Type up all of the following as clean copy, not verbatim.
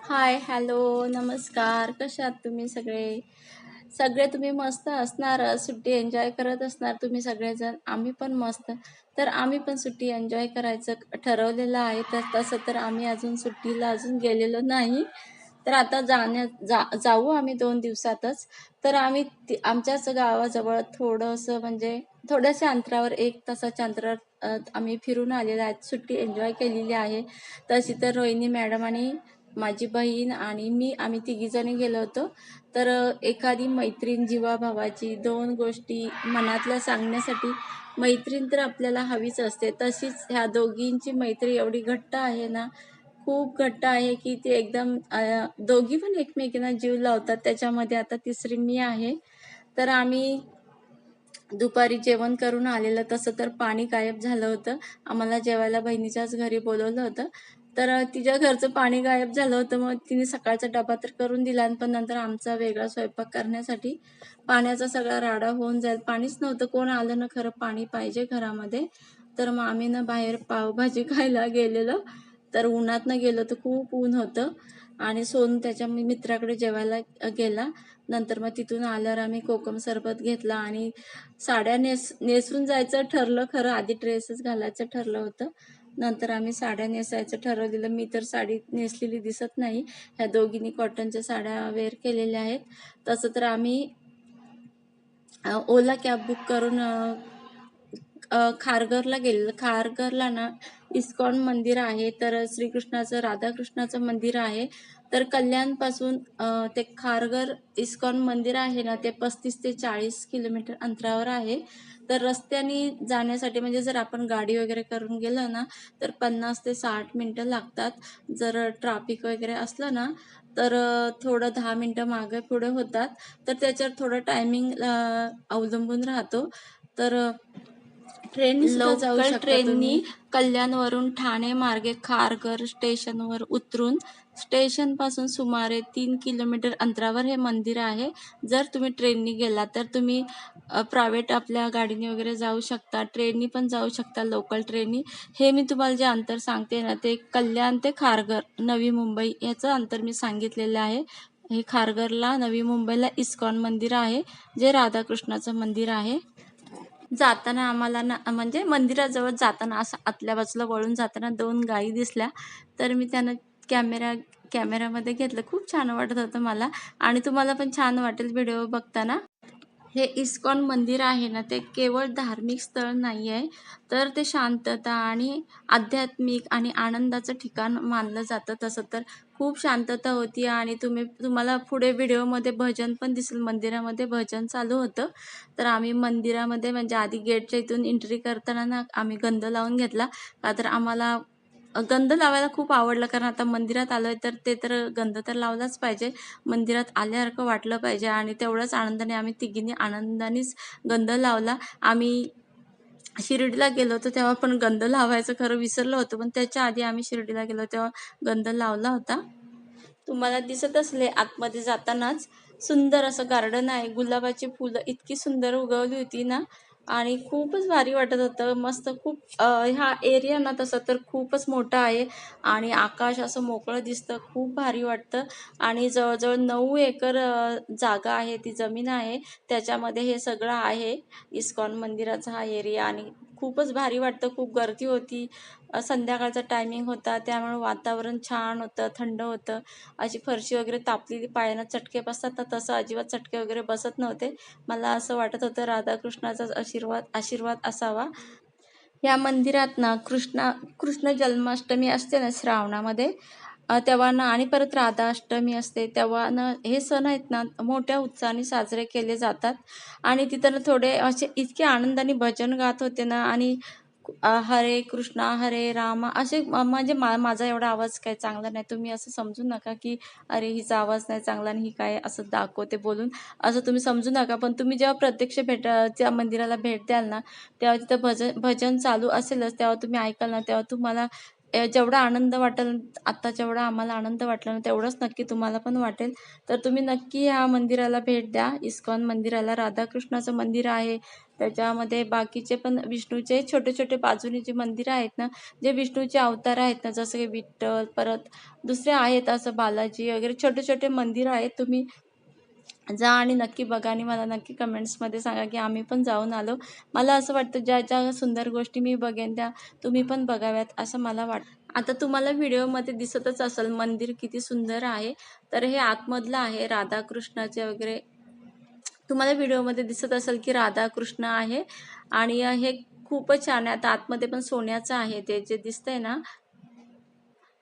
हाय, hello, नमस्कार. कशा आहात तुम्ही सगळे? सगळे तुम्ही मस्त असणार, सुट्टी एन्जॉय करत असणार तुम्ही सगळेजण. आम्ही पण मस्त. तर आम्ही पण सुट्टी एन्जॉय करायचं ठरवलेलं आहे. तर तसं तर आम्ही अजून सुट्टीला गेलेलो नाही. तर आता जाऊ आम्ही 2 दिवसातच. तर आम्ही आमच्याच गावाजवळ थोडंसं म्हणजे थोड्याशा अंतरावर 1 तासाच्या अंतरावर आम्ही फिरून आलेलो आहेत. सुट्टी एन्जॉय केलेली आहे. तशी तर रोहिणी मॅडम आणि माझी बहीण आणि मी आम्ही तिघीजणी गेलो होतो. तर एखादी मैत्रीण जीवाभावाची 2 गोष्टी मनातल्या सांगण्यासाठी मैत्रीण तर आपल्याला हवीच असते. तशीच ह्या दोघींची मैत्री एवढी घट्ट आहे ना, खूप घट्ट आहे की ती एकदम दोघी पण एकमेकींना जीव लावतात. त्याच्यामध्ये आता तिसरी मी आहे. तर आम्ही दुपारी जेवण करून आलेलं. तसं तर पाणी गायब झालं होतं. आम्हाला जेवायला बहिणीच्याच घरी बोलवलं होतं. तर तिच्या घरचं पाणी गायब झालं होतं. मग तिने सकाळचा डबा तर करून दिला, पण नंतर आमचा वेगळा स्वयंपाक करण्यासाठी पाण्याचा सगळा राडा होऊन जाईल. पाणीच नव्हतं. कोण आलं ना, खरं पाणी पाहिजे घरामध्ये. तर मग आम्ही ना बाहेर पावभाजी खायला गेलेलो. तर उन्हातनं गेलो तर खूप ऊन होतं आणि सोनू त्याच्या मित्राकडे जेवायला गेला. नंतर मग तिथून आल्यावर आम्ही कोकम सरबत घेतला आणि साड्या नेसून जायचं ठरलं. खरं आधी ड्रेसच घालायचं ठरलं होतं. नंतर आम्ही साड्या नेसायचं ठरवलेलं. मी तर साडी नेसलेली दिसत नाही. ह्या दोघींनी कॉटनच्या साड्या वेअर केलेल्या आहेत. तसं तर आम्ही ओला कॅब बुक करून खारघरला गेलेलो. खारघरला ना इस्कॉन मंदिर आहे. तर श्रीकृष्णाचं, राधाकृष्णाचं मंदिर आहे. तर कल्याणपासून ते खारघर इस्कॉन मंदिर आहे ना, ते 35 ते 40 किलोमीटर अंतरावर आहे. तर रस्त्याने जाण्यासाठी म्हणजे जर आपण गाडी वगैरे करून गेलो ना, तर 50 ते 60 मिनिटं लागतात. जर ट्रॅफिक वगैरे असलं ना, तर थोडं 10 मिनिटं मागे पुढे होतात. तर त्याच्यावर थोडं टायमिंग अवलंबून राहतो. तर ट्रेननी सुद्धा जाऊ लोकल शकता ट्रेननी तुम्ही. कल्याणवरून ठाणे मार्गे खारघर स्टेशनवर उतरून स्टेशनपासून सुमारे 3 किलोमीटर अंतरावर हे मंदिर आहे. जर तुम्ही ट्रेननी गेला तर तुम्ही प्रायव्हेट आपल्या गाडीने वगैरे जाऊ शकता, ट्रेननी पण जाऊ शकता, लोकल ट्रेननी. हे मी तुम्हाला जे अंतर सांगते ना, ते कल्याण ते खारघर, नवी मुंबई याचं अंतर मी सांगितलेलं आहे. हे खारघरला, नवी मुंबईला इस्कॉन मंदिर आहे, जे राधाकृष्णाचं मंदिर आहे. जाताना आम्हाला ना म्हणजे मंदिराजवळ जाताना असं आतल्या बाजूला वळून जाताना 2 गायी दिसल्या. तर मी त्यांना कॅमेरामध्ये घेतलं. खूप छान वाटत होतं मला आणि तुम्हाला पण छान वाटेल व्हिडिओ बघताना. हे इस्कॉन मंदिर आहे ना, ते केवळ धार्मिक स्थळ नाही आहे, तर ते शांतता आणि आध्यात्मिक आणि आनंदाचं ठिकाण मानलं जातं. तसं तर खूप शांतता होती आणि तुम्हाला पुढे व्हिडिओमध्ये भजन पण दिसेल. मंदिरामध्ये भजन चालू होतं. तर आम्ही मंदिरामध्ये म्हणजे आधी गेटच्या इथून एंट्री करताना ना, आम्ही गंध लावून घेतला. का तर आम्हाला गंध लावायला खूप आवडलं, कारण आता मंदिरात आलोय तर ते तर गंध तर लावलाच पाहिजे. मंदिरात आल्यासारखं वाटलं पाहिजे आणि तेवढ्याच आनंदाने आम्ही तिघींनी आनंदानेच गंध लावला. आम्ही शिर्डीला गेलो होतो तेव्हा पण गंध लावायचं खरं विसरलो होतो, पण त्याच्या आधी आम्ही शिर्डीला गेलो तेव्हा गंध लावला होता. तुम्हाला दिसत असले आतमध्ये जातानाच सुंदर असं गार्डन आहे. गुलाबाची फुलं इतकी सुंदर उगवली होती ना आणि खूपच भारी वाटत होतं. मस्त खूप हा एरिया ना तसं तर खूपच मोठा आहे आणि आकाश असं मोकळं दिसतं. खूप भारी वाटतं आणि जवळजवळ 9 एकर जागा आहे, ती जमीन आहे. त्याच्यामध्ये हे सगळं आहे. इस्कॉन मंदिराचा हा एरिया आणि खूपच भारी वाटतं. खूप गर्दी होती. संध्याकाळचा टायमिंग होता, त्यामुळे वातावरण छान होतं, थंड होतं. अशी फरशी वगैरे तापलेली, पायांना चटके बसतात ना, तसं अजिबात चटके वगैरे बसत नव्हते. मला असं वाटत होतं राधाकृष्णाचाच आशीर्वाद असावा. या मंदिरात ना कृष्ण जन्माष्टमी असते ना श्रावणामध्ये, तेव्हा ना आणि परत राधा अष्टमी असते, तेव्हा ना हे सण आहेत ना मोठ्या उत्साहाने साजरे केले जातात. आणि तिथं ना थोडे असे इतके आनंदाने भजन गात होते ना आणि हरे कृष्णा हरे रामा असे म्हणजे माझा एवढा आवाज काय चांगला नाही, तुम्ही असं समजू नका की अरे हिचा आवाज नाही चांगला आणि ही काय असं दाखवते बोलून, असं तुम्ही समजू नका. पण तुम्ही जेव्हा प्रत्यक्ष त्या मंदिराला भेट द्याल ना, तेव्हा तिथं भजन चालू असेलच, तेव्हा तुम्ही ऐकाल ना, तेव्हा तुम्हाला जेवढा आनंद वाटेल, आता जेवढा आम्हाला आनंद वाटला ना, तेवढंच नक्की तुम्हाला पण वाटेल. तर तुम्ही नक्की ह्या मंदिराला भेट द्या. इस्कॉन मंदिराला, राधाकृष्णाचं मंदिर आहे. त्याच्यामध्ये बाकीचे पण विष्णूचे छोटे छोटे बाजूने जे मंदिर आहेत ना, जे विष्णूचे अवतार आहेत ना, जसं की विठ्ठल, परत दुसरे आहेत असं बालाजी वगैरे छोटे छोटे मंदिर आहेत. तुम्ही जा आणि नक्की बघा आणि मला नक्की कमेंट्समध्ये सांगा की आम्ही पण जाऊन आलो. मला असं वाटतं ज्या ज्या सुंदर गोष्टी मी बघेन त्या तुम्ही पण बघाव्यात असं मला वाटतं. आता तुम्हाला व्हिडिओमध्ये दिसतच असेल मंदिर किती सुंदर आहे. तर हे आतमधलं आहे राधाकृष्णाचे वगैरे. तुम्हाला व्हिडिओमध्ये दिसत असेल की राधाकृष्ण आहे आणि हे खूपच छान आहे. आता आतमध्ये पण सोन्याचं आहे ते जे दिसतंय ना,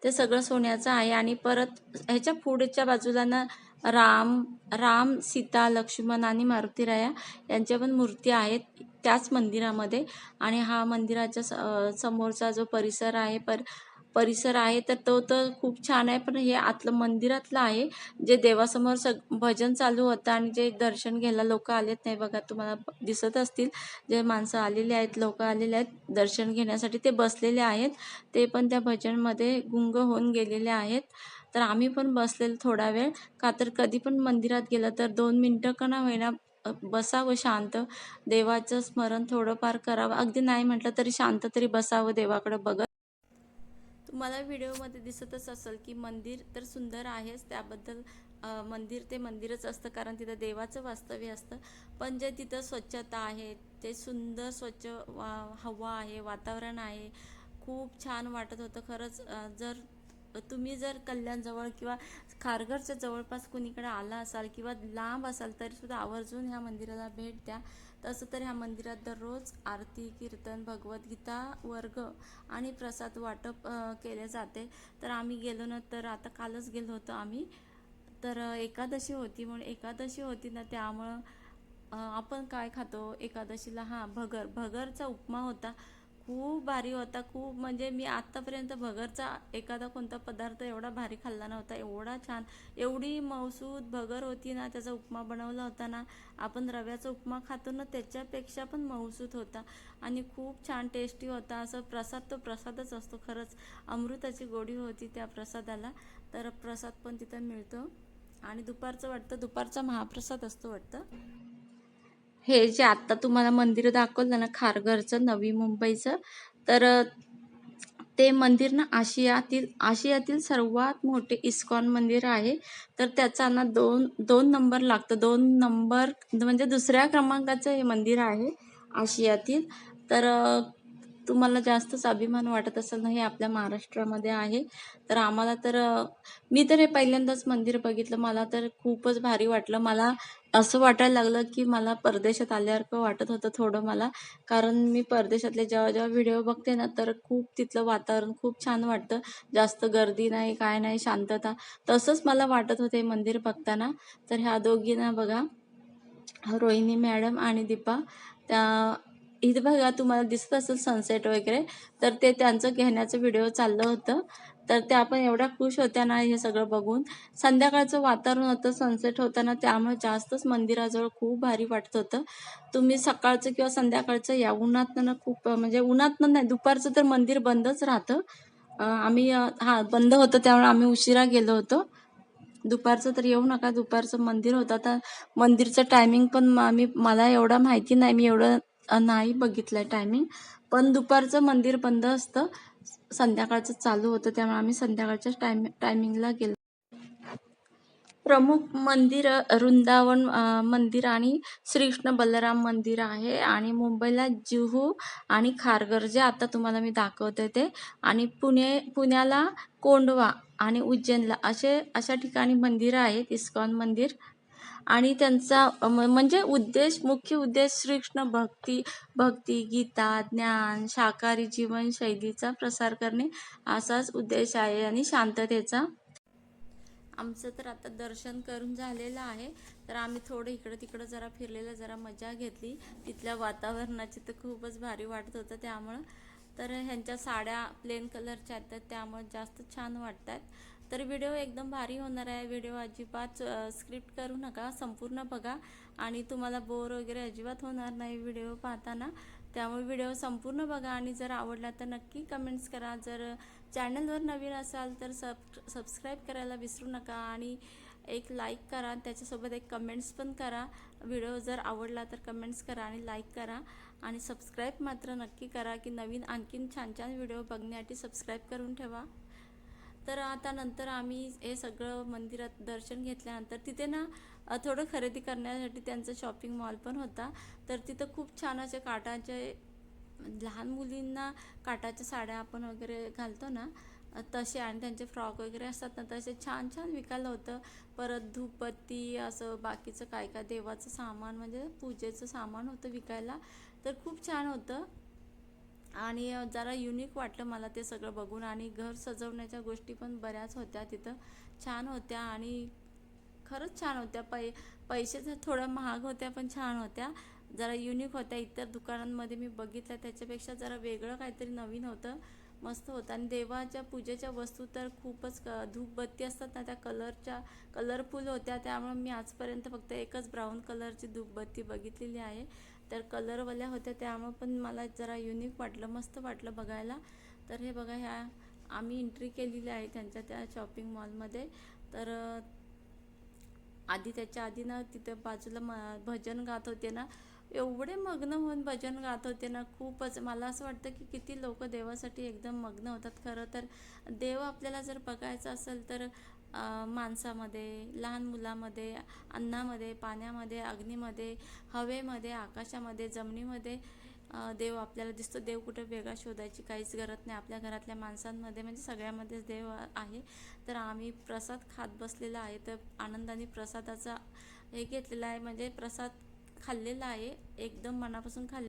ते सगळं सोन्याचं आहे. आणि परत ह्याच्या पुढच्या बाजूला ना राम राम सीता लक्ष्मण आणि मारुतीराया यांच्या पण मूर्ती आहेत त्याच मंदिरामध्ये. आणि हा मंदिराच्या समोरचा जो परिसर आहे तर तो तर खूप छान आहे. पण हे आतलं मंदिरातलं आहे जे देवासमोर भजन चालू होतं आणि जे दर्शन घ्यायला लोक आलेत नाही बघा, तुम्हाला दिसत असतील जे माणसं आलेले आहेत, लोक आलेले आहेत दर्शन घेण्यासाठी, ते बसलेले आहेत. ते पण त्या भजनमध्ये गुंग होऊन गेलेले आहेत. तर आम्ही पण बसलेलो थोडा वेळ, का तर कधी पण मंदिरात गेलं तर 2 मिनिटं का ना होईना बसावं शांत, देवाचं स्मरण थोडंफार करावं. अगदी नाही म्हटलं तरी शांत तरी बसावं देवाकडे बघत. तुम्हाला व्हिडिओमध्ये दिसतच असेल की मंदिर तर सुंदर आहेच, त्याबद्दल मंदिर ते मंदिरच असतं कारण तिथं देवाचं वास्तव्य असतं. पण जे तिथं स्वच्छता आहे, ते सुंदर स्वच्छ हवा आहे, वातावरण आहे, खूप छान वाटत होतं खरंच. तुम्ही जर कल्याणजवळ किंवा खारघरच्या जवळपास कुणीकडे आला असाल किंवा लांब असाल तरीसुद्धा आवर्जून ह्या मंदिराला भेट द्या. तसं तर ह्या मंदिरात दररोज आरती, कीर्तन, भगवद्गीता वर्ग आणि प्रसाद वाटप केले जाते. तर आम्ही गेलो ना, तर आता कालच गेलो होतो आम्ही. तर एकादशी होती, म्हणून एकादशी होती ना त्यामुळं आपण काय खातो एकादशीला, हां भगरचा उपमा होता. खूप भारी होता. खूप म्हणजे मी आत्तापर्यंत भगरचा एखादा कोणता पदार्थ एवढा भारी खाल्ला नव्हता. एवढा छान, एवढी मऊसूद भगर होती ना, त्याचा उपमा बनवला होता ना, आपण रव्याचा उपमा खातो ना त्याच्यापेक्षा पण मऊसूद होता आणि खूप छान टेस्टी होता. असं प्रसाद तो प्रसादच असतो खरंच. अमृताची गोडी होती त्या प्रसादाला. तर प्रसाद पण तिथं मिळतो आणि दुपारचं वाटतं, दुपारचा महाप्रसाद असतो वाटतं. हे जे आत्ता तुम्हाला मंदिर दाखवलं ना खारघरचं, नवी मुंबईचं, तर ते मंदिर ना आशियातील सर्वात मोठे इस्कॉन मंदिर आहे. तर त्याचा ना दोन दोन नंबर लागतं. 2 नंबर म्हणजे दुसऱ्या क्रमांकाचं हे मंदिर आहे आशियातील. तर तुम्हाला जास्तच अभिमान वाटत असेल ना, हे आपल्या महाराष्ट्रामध्ये आहे. तर आम्हाला तर मी तर हे पहिल्यांदाच मंदिर बघितलं. मला तर खूपच भारी वाटलं. मला असं वाटायला लागलं की मला परदेशात आल्यासारखं वाटत होतं थोडं मला. कारण मी परदेशातले जेव्हा जेव्हा व्हिडिओ बघते ना, तर खूप तिथलं वातावरण खूप छान वाटतं. जास्त गर्दी नाही, काय नाही, शांतता. तसंच मला वाटत होते मंदिर बघताना. तर ह्या दोघींना बघा, रोहिणी मॅडम आणि दीपा, त्या इथं बघा तुम्हाला दिसत असेल सनसेट वगैरे, तर ते त्यांचं घेण्याचं व्हिडिओ चाललं होतं. तर त्या पण एवढ्या खुश होत्या ना हे सगळं बघून. संध्याकाळचं वातावरण होतं, सनसेट होताना, त्यामुळे जास्तच मंदिराजवळ खूप भारी वाटत होतं. तुम्ही सकाळचं किंवा संध्याकाळचं या उन्हातनं ना, खूप म्हणजे उन्हातनं नाही, दुपारचं तर मंदिर बंदच राहतं. आम्ही बंद होतं त्यामुळे आम्ही उशिरा गेलो होतो. दुपारचं तर येऊ नका, दुपारचं मंदिर होतं. आता मंदिरचं टायमिंग पण मला एवढं माहिती नाही, मी एवढं नाही बघितलं टायमिंग. पण दुपारचं मंदिर बंद असतं, संध्याकाळचं चालू होतं, त्यामुळे आम्ही संध्याकाळच्या टायमिंगला गेलो. प्रमुख मंदिर वृंदावन मंदिर आणि श्रीकृष्ण बलराम मंदिर आहे. आणि मुंबईला जुहू आणि खारघर जे आता तुम्हाला मी दाखवते ते, आणि पुण्याला कोंढवा आणि उज्जैनला अशा ठिकाणी मंदिरं आहेत इस्कॉन मंदिर. आणि त्यांचा म्हणजे मुख्य उद्देश श्रीकृष्ण भक्ती, गीता, ज्ञान, शाकाहारी जीवनशैलीचा प्रसार करणे असाच उद्देश आहे आणि शांततेचा. आमचं तर आता दर्शन करून झालेलं आहे. तर आम्ही थोडं इकडं तिकडं जरा फिरलेलं, जरा मजा घेतली. तिथल्या वातावरणाची तर खूपच भारी वाटत होतं त्यामुळं. तर ह्यांच्या साड्या प्लेन कलरच्या आहेत, तर त्यामुळे जास्त छान वाटतात. तर व्हिडिओ एकदम भारी होणार आहे. व्हिडिओ अजिबात स्क्रिप्ट करू नका, संपूर्ण बघा आणि तुम्हाला बोर वगैरे अजिबात होणार नाही व्हिडिओ पाहताना. त्यामुळे व्हिडिओ संपूर्ण बघा आणि जर आवडला तर नक्की कमेंट्स करा. जर चॅनलवर नवीन असाल तर सबस्क्राईब करायला विसरू नका आणि एक लाईक करा आणि त्याच्यासोबत एक कमेंट्स पण करा. व्हिडिओ जर आवडला तर कमेंट्स करा आणि लाईक करा आणि सबस्क्राईब मात्र नक्की करा, की नवीन आणखीन छान छान व्हिडिओ बघण्यासाठी सबस्क्राईब करून ठेवा. तर आता नंतर आम्ही हे सगळं मंदिरात दर्शन घेतल्यानंतर तिथे ना थोडं खरेदी करण्यासाठी त्यांचा शॉपिंग मॉल पण होता. तर तिथं खूप छान असे काठाचे, लहान मुलींना काठाच्या साड्या आपण वगैरे घालतो ना तसे, आणि त्यांचे फ्रॉक वगैरे असतात ना तसे छान छान विकायला होतं. परत धूपबत्ती असं बाकीचं काय काय देवाचं सामान म्हणजे पूजेचं सामान होतं विकायला. तर खूप छान होतं आणि जरा युनिक वाटलं मला ते सगळं बघून. आणि घर सजवण्याच्या गोष्टी पण बऱ्याच होत्या तिथं, छान होत्या आणि खरंच छान होत्या. पैसे तर थोड्या महाग होत्या पण छान होत्या, जरा युनिक होत्या. इतर दुकानांमध्ये मी बघितल्या त्याच्यापेक्षा जरा वेगळं काहीतरी नवीन होतं, मस्त होतं. आणि देवाच्या पूजेच्या वस्तू तर खूपच, धूपबत्ती असतात ना त्या कलरफुल होत्या. त्यामुळे मी आजपर्यंत फक्त एकच ब्राऊन कलरची धूपबत्ती बघितलेली आहे. तर कलरवाल्या होत्या त्यामुळे पण मला जरा युनिक वाटलं, मस्त वाटलं बघायला. तर हे बघा, ह्या आम्ही एंट्री केलेली आहे त्यांच्या त्या शॉपिंग मॉलमध्ये. तर आधी त्याच्या आधी ना तिथे बाजूला भजन गात होते ना, एवढे मग्न होऊन भजन गात होते ना, खूपच मला असं वाटतं की किती लोक देवासाठी एकदम मग्न होतात. खरं तर देव आपल्याला जर बघायचा असेल तर माणसामध्ये, लहान मुलामध्ये, अन्नामध्ये, पाण्यामध्ये, अग्नीमध्ये, हवेमध्ये, आकाशामध्ये, जमिनीमध्ये देव आपल्याला दिसतो. देव कुठे वेगळा शोधायची काहीच गरज नाही. आपल्या घरातल्या माणसांमध्ये म्हणजे सगळ्यामध्येच देव आहे. तर आम्ही प्रसाद खात बसलेला आहे, तर आनंदाने प्रसादाचा हे घेतलेला आहे, म्हणजे प्रसाद खाल्लेला आहे, एकदम मनापासून खाल्ले.